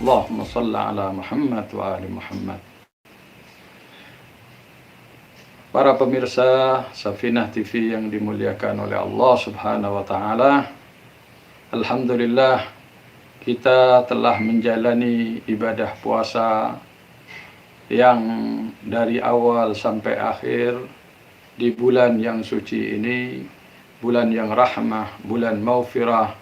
Allahumma salli ala Muhammad wa ali Muhammad. Para pemirsa Safinah TV yang dimuliakan oleh Allah Subhanahu wa taala, alhamdulillah kita telah menjalani ibadah puasa yang dari awal sampai akhir di bulan yang suci ini, bulan yang rahmah, bulan maufirah,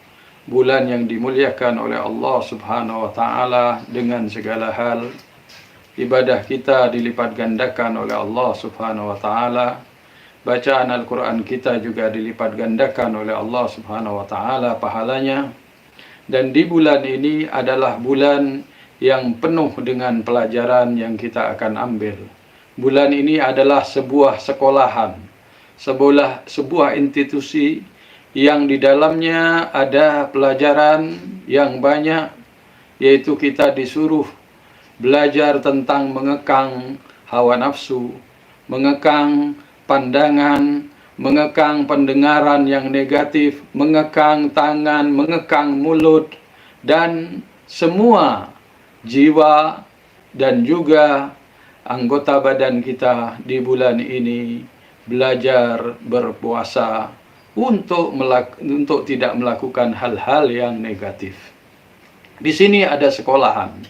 bulan yang dimuliakan oleh Allah Subhanahu wa taala. Dengan segala hal ibadah kita dilipat gandakan oleh Allah Subhanahu wa taala. Bacaan Al-Qur'an kita juga dilipat gandakan oleh Allah Subhanahu wa taala pahalanya. Dan di bulan ini adalah bulan yang penuh dengan pelajaran yang kita akan ambil. Bulan ini adalah sebuah sekolahan, sebuah institusi yang di dalamnya ada pelajaran yang banyak, yaitu kita disuruh belajar tentang mengekang hawa nafsu, mengekang pandangan, mengekang pendengaran yang negatif, mengekang tangan, mengekang mulut, dan semua jiwa dan juga anggota badan kita di bulan ini belajar berpuasa untuk tidak melakukan hal-hal yang negatif. Di sini ada sekolahan,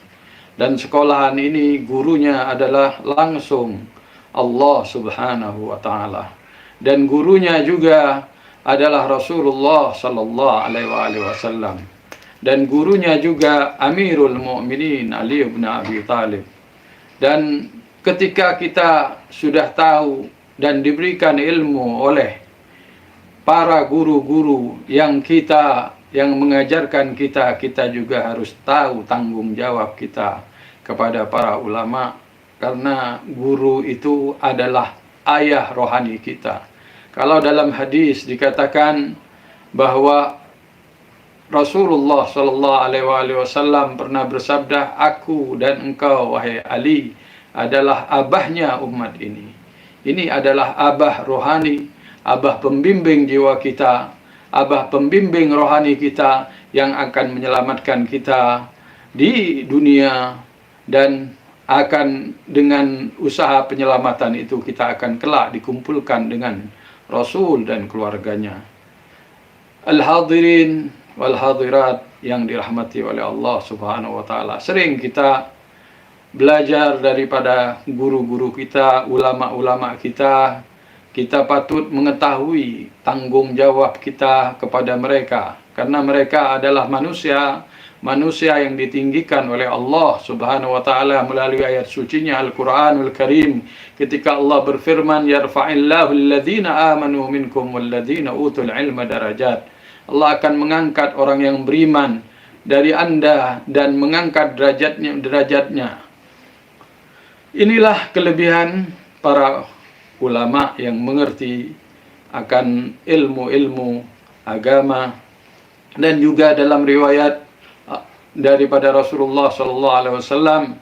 dan sekolahan ini gurunya adalah langsung Allah Subhanahu wa taala, dan gurunya juga adalah Rasulullah sallallahu alaihi wasallam, dan gurunya juga Amirul Mukminin Ali bin Abi Thalib. Dan ketika kita sudah tahu dan diberikan ilmu oleh para guru-guru yang mengajarkan kita, kita juga harus tahu tanggung jawab kita kepada para ulama, karena guru itu adalah ayah rohani kita. Kalau dalam hadis dikatakan bahwa Rasulullah Shallallahu Alaihi Wasallam pernah bersabda, "Aku dan engkau wahai Ali adalah abahnya umat ini." Ini adalah abah rohani, abah pembimbing jiwa kita, abah pembimbing rohani kita yang akan menyelamatkan kita di dunia, dan akan dengan usaha penyelamatan itu kita akan kelak dikumpulkan dengan Rasul dan keluarganya. Al-hadirin wal hadirat yang dirahmati oleh Allah Subhanahu wa taala, sering kita belajar daripada guru-guru kita, ulama-ulama kita. Kita patut mengetahui tanggung jawab kita kepada mereka, karena mereka adalah manusia yang ditinggikan oleh Allah Subhanahu wa taala melalui ayat sucinya Al-Qur'anul Karim, ketika Allah berfirman, "Yarfa'illahu alladhina amanu minkum walladhina utul ilma darajat." Allah akan mengangkat orang yang beriman dari Anda dan mengangkat derajatnya. Inilah kelebihan para ulama yang mengerti akan ilmu-ilmu agama. Dan juga dalam riwayat daripada Rasulullah SAW,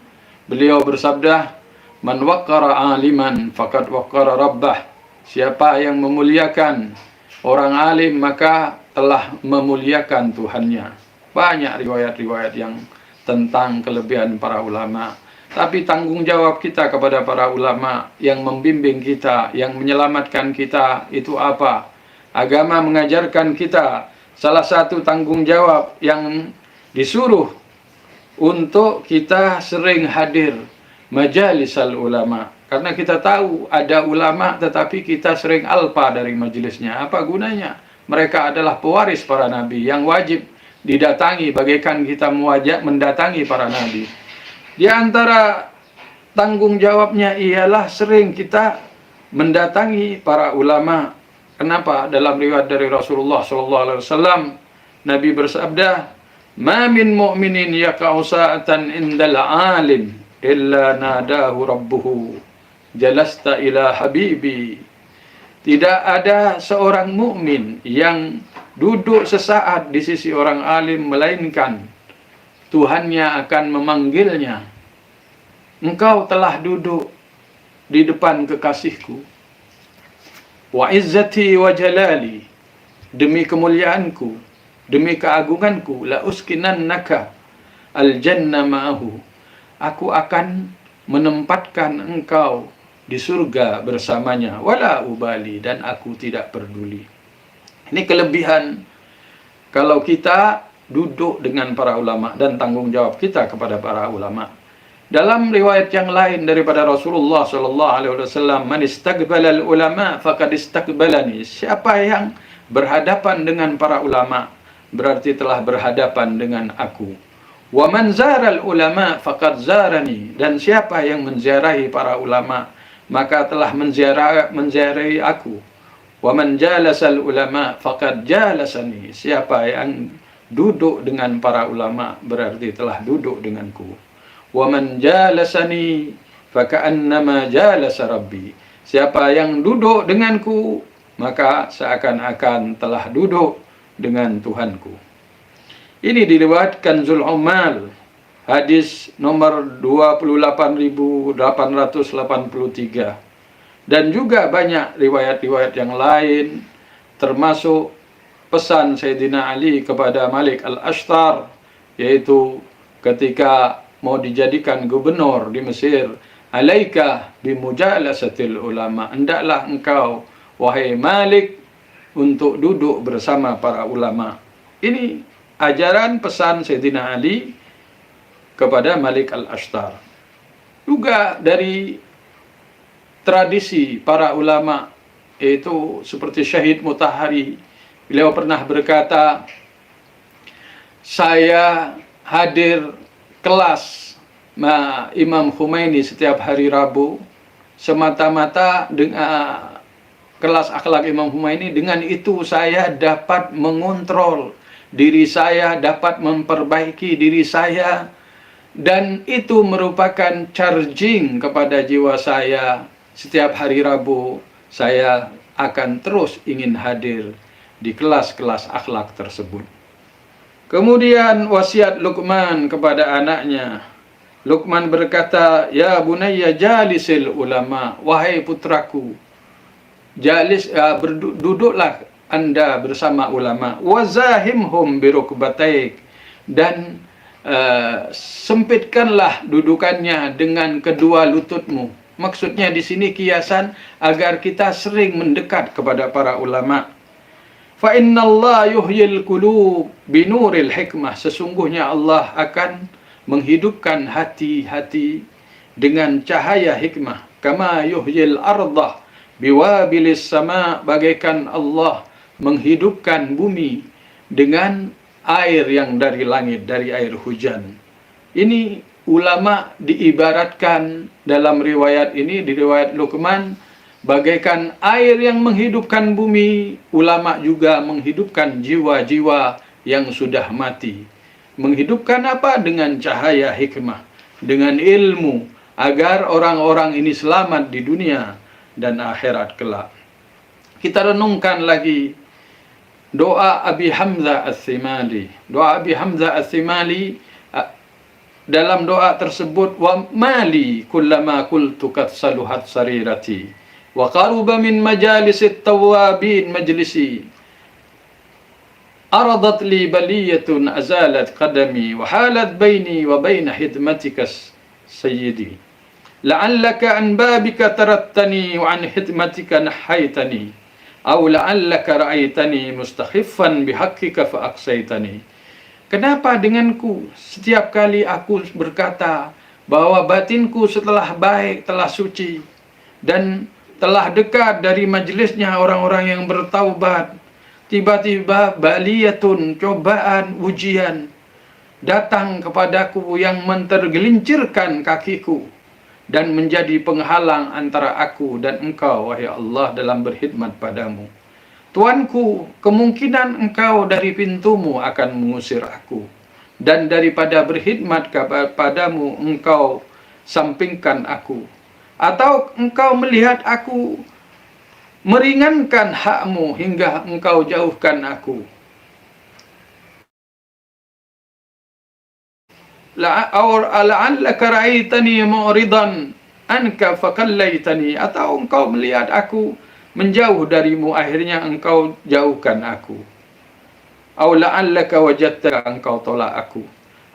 beliau bersabda, "Man waqqara aliman faqad waqqara rabbah." Siapa yang memuliakan orang alim maka telah memuliakan Tuhannya. Banyak riwayat-riwayat yang tentang kelebihan para ulama. Tapi tanggung jawab kita kepada para ulama yang membimbing kita, yang menyelamatkan kita, itu apa? Agama mengajarkan kita salah satu tanggung jawab yang disuruh untuk kita sering hadir majalisal ulama. Karena kita tahu ada ulama tetapi kita sering alpa dari majelisnya. Apa gunanya? Mereka adalah pewaris para nabi yang wajib didatangi, bagaikan kita mendatangi para nabi. Di antara tanggung jawabnya ialah sering kita mendatangi para ulama. Kenapa? Dalam riwayat dari Rasulullah SAW, Nabi bersabda, "Ma min mu'minin yaqa'u sa'atan indal alim illa nadahu rabbuhu jalasta ila habibi." Tidak ada seorang mukmin yang duduk sesaat di sisi orang alim melainkan Tuhannya akan memanggilnya, "Engkau telah duduk di depan kekasihku. Wa izzati wa jalali, demi kemuliaanku, demi keagunganku, la uskinannaka, al-jannah ma'ahu. Aku akan menempatkan engkau di surga bersamanya. Wala ubali, dan aku tidak peduli. Ini kelebihan kalau kita duduk dengan para ulama dan tanggung jawab kita kepada para ulama. Dalam riwayat yang lain daripada Rasulullah sallallahu alaihi wasallam, "Man istaqbala al-ulama faqad istaqbalani." Siapa yang berhadapan dengan para ulama berarti telah berhadapan dengan aku. "Wa man zara al-ulama faqad zarani." Dan siapa yang menziarahi para ulama maka telah menziarahi aku. "Wa man jalasa al-ulama faqad jalasani." Siapa yang duduk dengan para ulama berarti telah duduk denganku. "Wa man jalasani faka'annama jalasa rabbi." Siapa yang duduk denganku maka seakan-akan telah duduk dengan Tuhanku. Ini diriwayatkan Kanzul Ummal, hadis nomor 28.883. Dan juga banyak riwayat-riwayat yang lain, termasuk pesan Sayyidina Ali kepada Malik al-Ashtar, yaitu ketika mau dijadikan gubernur di Mesir, "Alaika bimujalasatil ulama." Hendaklah engkau, wahai Malik, untuk duduk bersama para ulama. Ini ajaran pesan Sayyidina Ali kepada Malik al-Ashtar. Juga dari tradisi para ulama, yaitu seperti Syahid Mutahhari, beliau pernah berkata, "Saya hadir kelas Imam Khomeini setiap hari Rabu semata-mata dengan kelas akhlak Imam Khomeini. Dengan itu saya dapat mengontrol diri saya, dapat memperbaiki diri saya, dan itu merupakan charging kepada jiwa saya. Setiap hari Rabu saya akan terus ingin hadir di kelas-kelas akhlak tersebut." Kemudian wasiat Luqman kepada anaknya. Luqman berkata, "Ya bunayya jalisil ulama." Wahai putraku, duduklah Anda bersama ulama. "Wazahimhum birukbataik." Dan sempitkanlah dudukannya dengan kedua lututmu. Maksudnya di sini kiasan agar kita sering mendekat kepada para ulama. "Fa innallaha yuhyil qulub binuril hikmah." Sesungguhnya Allah akan menghidupkan hati-hati dengan cahaya hikmah. "Kama yuhyil ardah biwabilis sama." Bagaikan Allah menghidupkan bumi dengan air yang dari langit, dari air hujan. Ini ulama diibaratkan dalam riwayat ini, di riwayat Luqman, bagaikan air yang menghidupkan bumi. Ulama juga menghidupkan jiwa-jiwa yang sudah mati. Menghidupkan apa? Dengan cahaya hikmah, dengan ilmu, agar orang-orang ini selamat di dunia dan akhirat kelak. Kita renungkan lagi doa Abi Hamzah As-Simali. Doa Abi Hamzah As-Simali, dalam doa tersebut, "Wa mali kullama qultu qad saluhat sarirati wa qaruba min majalisit tawabin majlisi. Aradat li baliyatun azalat qadami wa halat baini wa baina hidmatika sayyidi. La'allaka an babika tarattani wa an hidmatika nahaitani. Aw la'allaka ra'aitani mustakhiffan bihaqqika fa aqsaitani." Kenapa denganku setiap kali aku berkata bahwa batinku setelah baik, telah suci, dan telah dekat dari majelisnya orang-orang yang bertaubat, tiba-tiba baliyatun, cobaan, ujian, datang kepadaku yang mentergelincirkan kakiku dan menjadi penghalang antara aku dan engkau, wahai Allah, dalam berkhidmat padamu. Tuanku, kemungkinan engkau dari pintumu akan mengusir aku, dan daripada berkhidmat kepadamu engkau sampingkan aku, atau engkau melihat aku meringankan hakmu hingga engkau jauhkan aku. La'allaka ra'aitani mu'ridan anka faqallaitani. Atau engkau melihat aku menjauh darimu, akhirnya engkau jauhkan aku. Aw la'allaka wajadta, engkau tolak aku.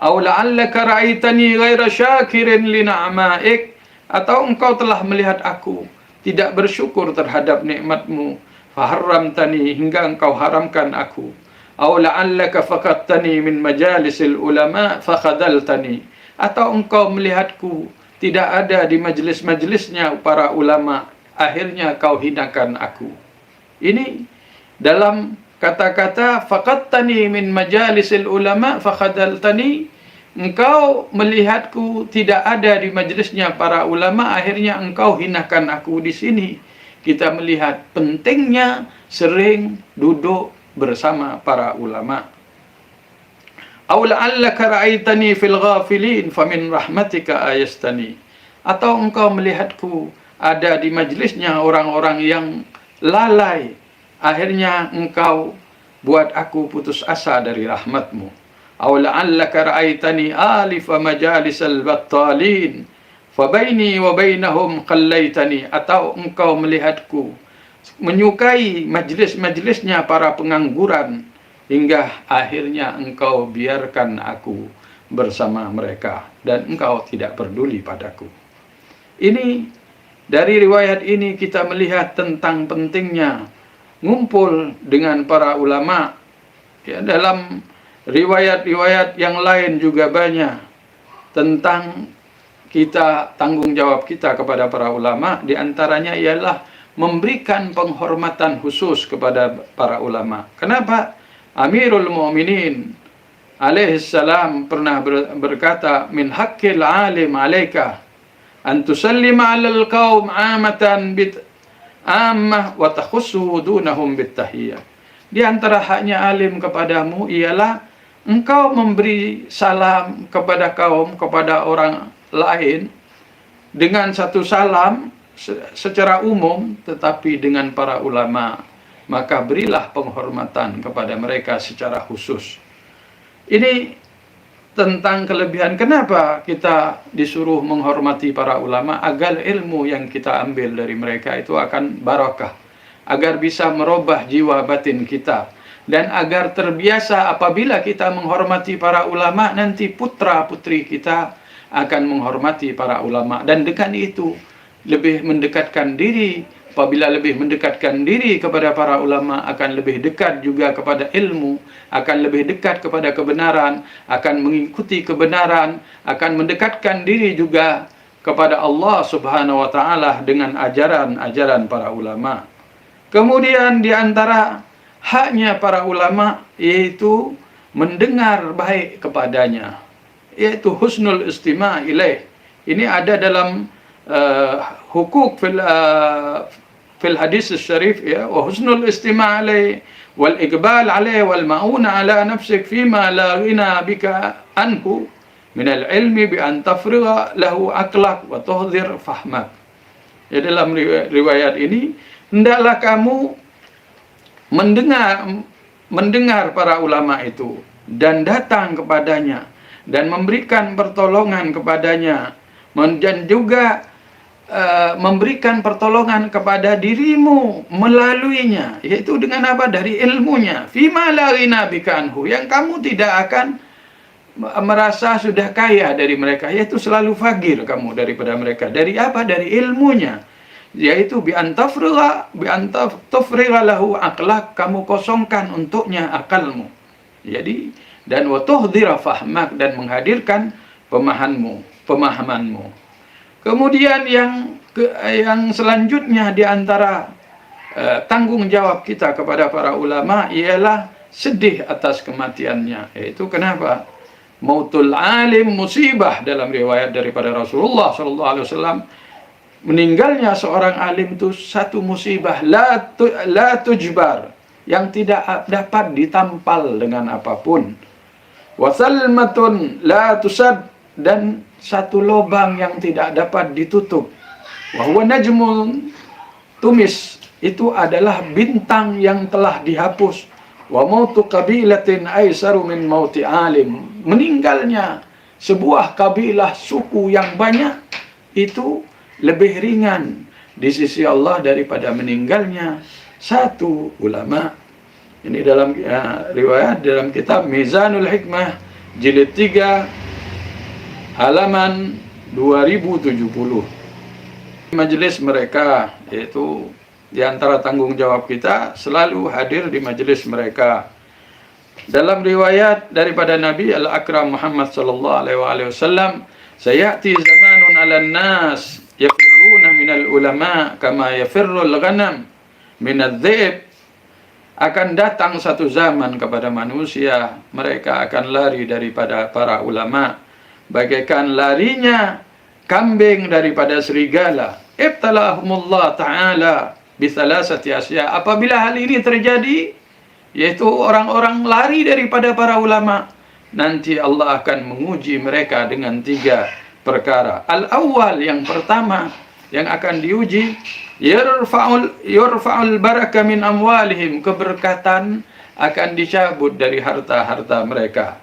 Aw la'allaka ra'aitani ghaira syakirin li na'maik, atau engkau telah melihat aku tidak bersyukur terhadap nikmatmu, faharramtani, hingga engkau haramkan aku. Aw la'allaka faqadtani min majalisil ulama fakhadaltani, atau engkau melihatku tidak ada di majlis-majlisnya para ulama, akhirnya kau hinakan aku. Ini dalam kata-kata faqadtani min majalisil ulama fakhadaltani, engkau melihatku tidak ada di majlisnya para ulama, akhirnya engkau hinakan aku. Di sini kita melihat pentingnya sering duduk bersama para ulama. Aw la'allaka ra'aitani fil ghafilin famin rahmatika ayastani, atau engkau melihatku ada di majlisnya orang-orang yang lalai, akhirnya engkau buat aku putus asa dari rahmatmu. Aw la'allaka ra'aitani alifa majalisal battalin fabaini wa bainahum qallaitani, atau engkau melihatku menyukai majlis-majlisnya para pengangguran, hingga akhirnya engkau biarkan aku bersama mereka dan engkau tidak peduli padaku. Ini, dari riwayat ini kita melihat tentang pentingnya ngumpul dengan para ulama. Ya, dalam riwayat-riwayat yang lain juga banyak tentang kita, tanggung jawab kita kepada para ulama. Di antaranya ialah memberikan penghormatan khusus kepada para ulama. Kenapa? Amirul Mu'minin alaihissalam pernah berkata, min haqqil alim alaika an tusallima 'alal qaum 'amatan ammah wa takhussu dunahum bittahiyyah. Di antara haknya alim kepadamu ialah engkau memberi salam kepada kaum, kepada orang lain dengan satu salam secara umum, tetapi dengan para ulama maka berilah penghormatan kepada mereka secara khusus. Ini tentang kelebihan kenapa kita disuruh menghormati para ulama, agar ilmu yang kita ambil dari mereka itu akan barakah, agar bisa merubah jiwa batin kita, dan agar terbiasa apabila kita menghormati para ulama, nanti putra-putri kita akan menghormati para ulama, dan dengan itu lebih mendekatkan diri. Apabila lebih mendekatkan diri kepada para ulama, akan lebih dekat juga kepada ilmu, akan lebih dekat kepada kebenaran, akan mengikuti kebenaran, akan mendekatkan diri juga kepada Allah Subhanahu wa taala dengan ajaran-ajaran para ulama. Kemudian di antara haknya para ulama yaitu mendengar baik kepadanya, yaitu husnul istima' ilaih. Ini ada dalam hukuk fil hadis syarif, ya, wa husnul istima' alaih wal iqbal alaih wal ma'una ala nafsik fima la ghina bika anhu min al ilmi bi an tafriga lahu aqlak wa tuhdhir fahmak. Ya, dalam riwayat ini, hendaklah kamu mendengar para ulama itu dan datang kepadanya dan memberikan pertolongan kepadanya, dan juga memberikan pertolongan kepada dirimu melaluinya, yaitu dengan apa? Dari ilmunya. Fima la ghina bika anhu, yang kamu tidak akan merasa sudah kaya dari mereka, yaitu selalu fakir kamu daripada mereka. Dari apa? Dari ilmunya, yaitu bi antafriga lahu aqlak, kamu kosongkan untuknya akalmu. Jadi, dan wa tuhdhira fahmak, dan menghadirkan pemahamanmu. Kemudian yang selanjutnya di antara tanggung jawab kita kepada para ulama ialah sedih atas kematiannya. Yaitu kenapa? Mautul alim musibah, dalam riwayat daripada Rasulullah SAW, meninggalnya seorang alim itu satu musibah la tujbar, yang tidak dapat ditampal dengan apapun. Wasalmatun la tusad, dan satu lubang yang tidak dapat ditutup. Wa huwa najmun tumis, itu adalah bintang yang telah dihapus. Wa mautu qabilatin aisaru min mauti alim, meninggalnya sebuah kabilah, suku yang banyak, itu lebih ringan di sisi Allah daripada meninggalnya satu ulama. Ini dalam riwayat dalam kitab Mizanul Hikmah jilid 3 halaman 2070. Majelis mereka, yaitu di antara tanggung jawab kita selalu hadir di majelis mereka. Dalam riwayat daripada Nabi Al-Akram Muhammad sallallahu alaihi wasallam, sayati zamanun 'alan nas yafirruna minal ulama kama yafirrul ghanam minadh dhi'b. Akan datang satu zaman kepada manusia, mereka akan lari daripada para ulama bagaikan larinya kambing daripada serigala. Ibtalahumullah ta'ala bisalasati asya. Apabila hal ini terjadi, yaitu orang-orang lari daripada para ulama, nanti Allah akan menguji mereka dengan 3 perkara. Al-awwal, yang pertama yang akan diuji, yurfa'ul baraka min amwalihim, keberkatan akan dicabut dari harta-harta mereka.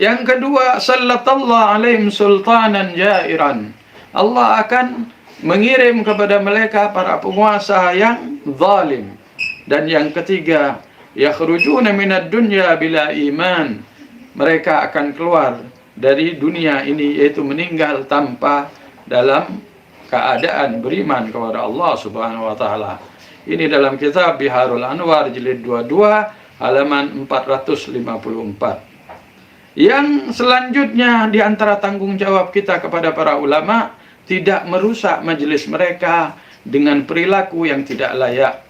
Yang kedua, sallatallahu alaihim sultanan jairan, Allah akan mengirim kepada mereka para penguasa yang zalim. Dan yang ketiga, yakhrujuna minad dunya bila iman, mereka akan keluar dari dunia ini, yaitu meninggal tanpa dalam keadaan beriman kepada Allah Subhanahu wa taala. Ini dalam kitab Biharul Anwar jilid 22 halaman 454. Yang selanjutnya di antara tanggung jawab kita kepada para ulama, tidak merusak majelis mereka dengan perilaku yang tidak layak.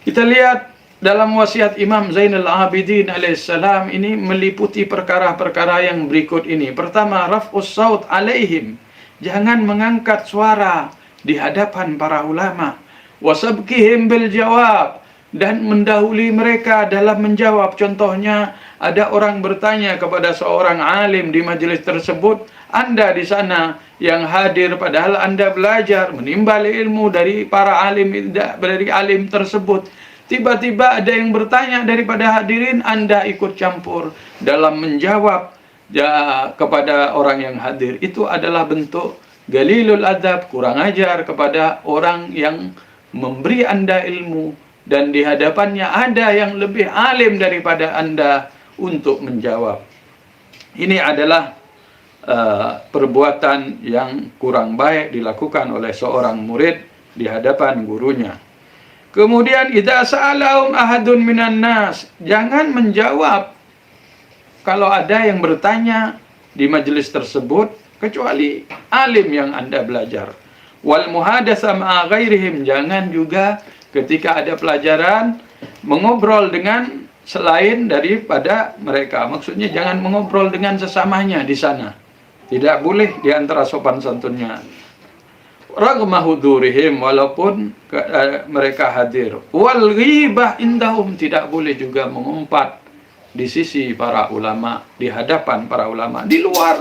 Kita lihat dalam wasiat Imam Zainal Abidin alaihissalam ini meliputi perkara-perkara yang berikut ini. Pertama, raf'us saut alaihim, jangan mengangkat suara di hadapan para ulama. Wasabkihim bil jawab, dan mendahului mereka dalam menjawab. Contohnya, ada orang bertanya kepada seorang alim di majelis tersebut, Anda di sana yang hadir padahal Anda belajar menimba ilmu dari para alim, dari alim tersebut. Tiba-tiba ada yang bertanya daripada hadirin, Anda ikut campur dalam menjawab kepada orang yang hadir. Itu adalah bentuk galilul adab, kurang ajar kepada orang yang memberi Anda ilmu, dan di hadapannya ada yang lebih alim daripada Anda untuk menjawab. Ini adalah perbuatan yang kurang baik dilakukan oleh seorang murid di hadapan gurunya. Kemudian, idza sa'alahum ahadun minan nas, jangan menjawab kalau ada yang bertanya di majelis tersebut kecuali alim yang Anda belajar. Wal muhadatsa ma'a ghairihim, jangan juga ketika ada pelajaran mengobrol dengan selain daripada mereka. Maksudnya jangan mengobrol dengan sesamanya di sana. Tidak boleh di antara sopan santunnya. Raghma hudurihim, walaupun mereka hadir. Wal ghibah indahum, tidak boleh juga mengumpat di sisi para ulama, di hadapan para ulama. Di luar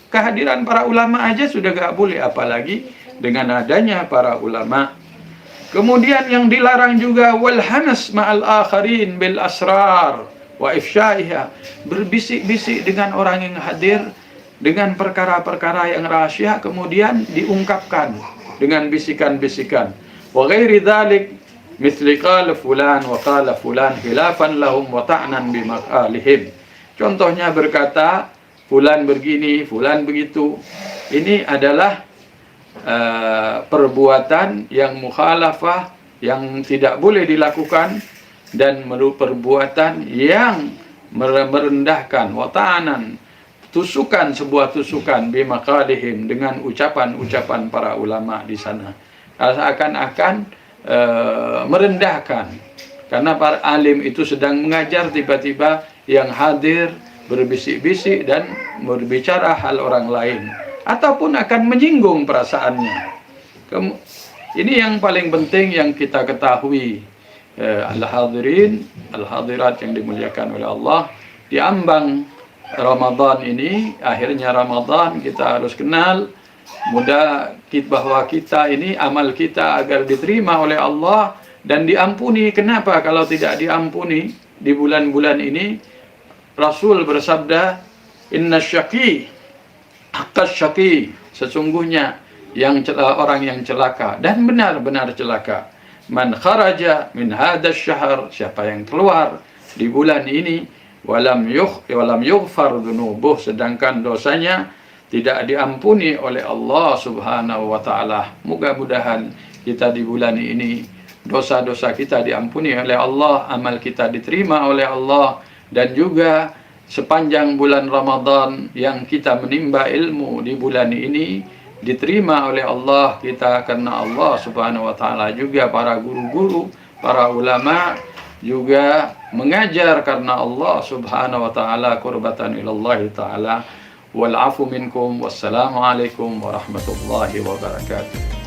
kehadiran para ulama aja sudah gak boleh, apalagi dengan adanya para ulama. Kemudian yang dilarang juga, wal hanas ma'al akharin bil asrar wa ifsyaiha, berbisik-bisik dengan orang yang hadir dengan perkara-perkara yang rahasia kemudian diungkapkan dengan bisikan-bisikan. Wa ghairi dzalik mithli qala fulan wa qala fulan khilafan lahum wa ta'nan bi maqalihim. Contohnya berkata fulan begini, fulan begitu. Ini adalah perbuatan yang mukhalafah, yang tidak boleh dilakukan, dan perbuatan yang merendahkan, wa ta'nan, tusukan, sebuah tusukan bimaqalihim, dengan ucapan-ucapan para ulama di sana. Seakan-akan merendahkan. Karena para alim itu sedang mengajar, tiba-tiba yang hadir berbisik-bisik dan berbicara hal orang lain, ataupun akan menyinggung perasaannya. Ini yang paling penting yang kita ketahui, al-hadirin, al-hadirat yang dimuliakan oleh Allah. Di ambang Ramadan ini, akhirnya Ramadan, kita harus kenal bahwa kita ini, amal kita agar diterima oleh Allah dan diampuni. Kenapa kalau tidak diampuni di bulan-bulan ini? Rasul bersabda, inna syaqi haqqas syaqi, sesungguhnya orang yang celaka dan benar-benar celaka, man kharaja min hadzal syahr, siapa yang keluar di bulan ini walam yughfar dzunubuh, sedangkan dosanya tidak diampuni oleh Allah Subhanahu wa taala. Mudah-mudahan kita di bulan ini dosa-dosa kita diampuni oleh Allah, amal kita diterima oleh Allah, dan juga sepanjang bulan Ramadan yang kita menimba ilmu di bulan ini diterima oleh Allah kita, karena Allah Subhanahu wa taala juga para guru-guru, para ulama juga mengajar karena Allah Subhanahu wa taala, qurbatan ilallahi taala. Wal afu minkum, wassalamu alaikum warahmatullahi wabarakatuh.